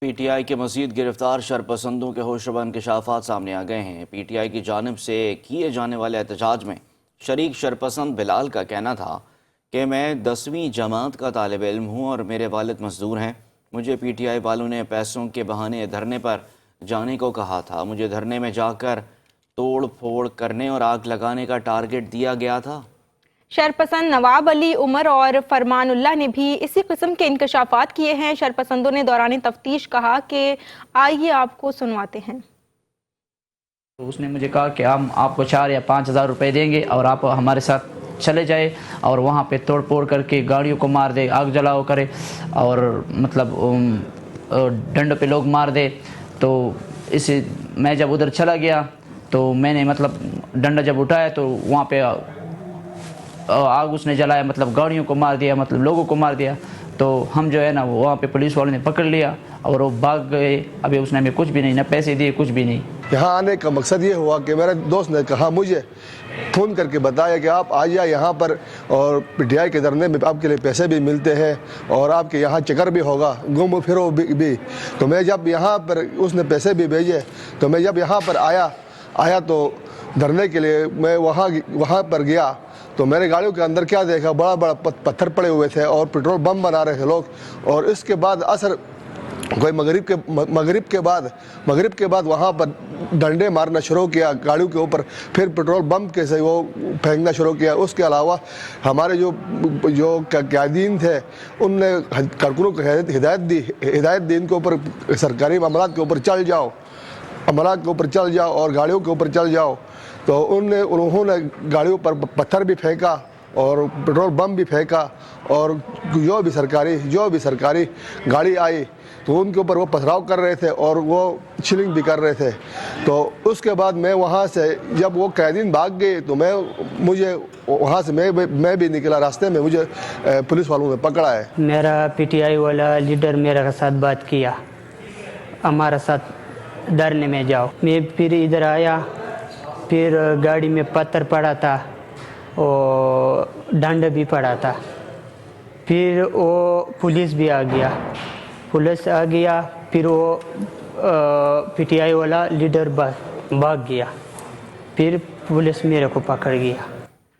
P T I کے مزید گرفتار شرپسندوں کے ہوشربا انکشافات سامنے آ گئے ہیں۔ پی ٹی آئی کی جانب سے کیے جانے والے احتجاج میں شریک شرپسند بلال کا کہنا تھا کہ میں 10ویں جماعت کا طالب علم ہوں اور میرے والد مزدور ہیں۔ مجھے پی ٹی آئی والوں نے پیسوں کے بہانے دھرنے پر جانے کو کہا تھا۔ مجھے دھرنے میں جا کر توڑ پھوڑ کرنے اور آگ لگانے کا ٹارگٹ دیا گیا تھا۔ شرپسند نواب علی عمر اور فرمان اللہ نے بھی اسی قسم کے انکشافات کیے ہیں۔ شرپسندوں نے دوران تفتیش کہا کہ آئیے آپ کو سنواتے ہیں۔ اس نے مجھے کہا کہ ہم آپ کو 4 یا 5 ہزار روپے دیں گے اور آپ ہمارے ساتھ چلے جائے اور وہاں پہ توڑ پھوڑ کر کے گاڑیوں کو مار دے، آگ جلاؤ کرے اور مطلب ڈنڈ پہ لوگ مار دے۔ تو میں جب ادھر چلا گیا تو میں نے مطلب ڈنڈا جب اٹھایا تو وہاں پہ آگ اس نے جلایا، مطلب گاڑیوں کو مار دیا، مطلب لوگوں کو مار دیا۔ تو ہم جو ہے نا وہاں پہ پولیس والوں نے پکڑ لیا اور وہ بھاگ گئے۔ ابھی اس نے ہمیں کچھ بھی نہیں، نہ پیسے دیے، کچھ بھی نہیں۔ یہاں آنے کا مقصد یہ ہوا کہ میرے دوست نے کہا، مجھے فون کر کے بتایا کہ آپ آئیے یہاں پر اور پی ٹی آئی کے دھرنے میں آپ کے لیے پیسے بھی ملتے ہیں اور آپ کے یہاں چکر بھی ہوگا، گھومو پھرو بھی۔ تو میں جب یہاں پر اس نے پیسے بھی بھیجے تو میں جب یہاں پر آیا تو دھرنے کے لیے میں وہاں پر گیا تو میرے گاڑیوں کے اندر کیا دیکھا، بڑا بڑا پتھر پڑے ہوئے تھے اور پیٹرول بم بنا رہے تھے لوگ۔ اور اس کے بعد عصر کوئی مغرب کے بعد وہاں پر ڈنڈے مارنا شروع کیا گاڑیوں کے اوپر، پھر پیٹرول بم کے سے وہ پھینکنا شروع کیا۔ اس کے علاوہ ہمارے جو قائدین تھے ان نے کارکنوں کو ہدایت دی ان کے اوپر، سرکاری معاملات کے اوپر چل جاؤ اور گاڑیوں کے اوپر چل جاؤ۔ تو انہوں نے گاڑیوں پر پتھر بھی پھینکا اور پیٹرول بم بھی پھینکا اور جو بھی سرکاری گاڑی آئی تو ان کے اوپر وہ پتھراؤ کر رہے تھے اور وہ چلنگ بھی کر رہے تھے۔ تو اس کے بعد میں وہاں سے جب وہ قائدین بھاگ گئے تو مجھے وہاں سے میں بھی نکلا، راستے میں مجھے پولیس والوں نے پکڑا ہے۔ میرا پی ٹی آئی والا لیڈر میرے ساتھ بات کیا، ہمارا ساتھ دھرنے میں جاؤ۔ میں پھر ادھر آیا، پھر گاڑی میں پتھر پڑا تھا اور ڈنڈ بھی پڑا تھا۔ پھر وہ پولیس بھی آ گیا، پھر وہ پی ٹی آئی والا لیڈر بھاگ گیا، پھر پولیس میرے کو پکڑ گیا۔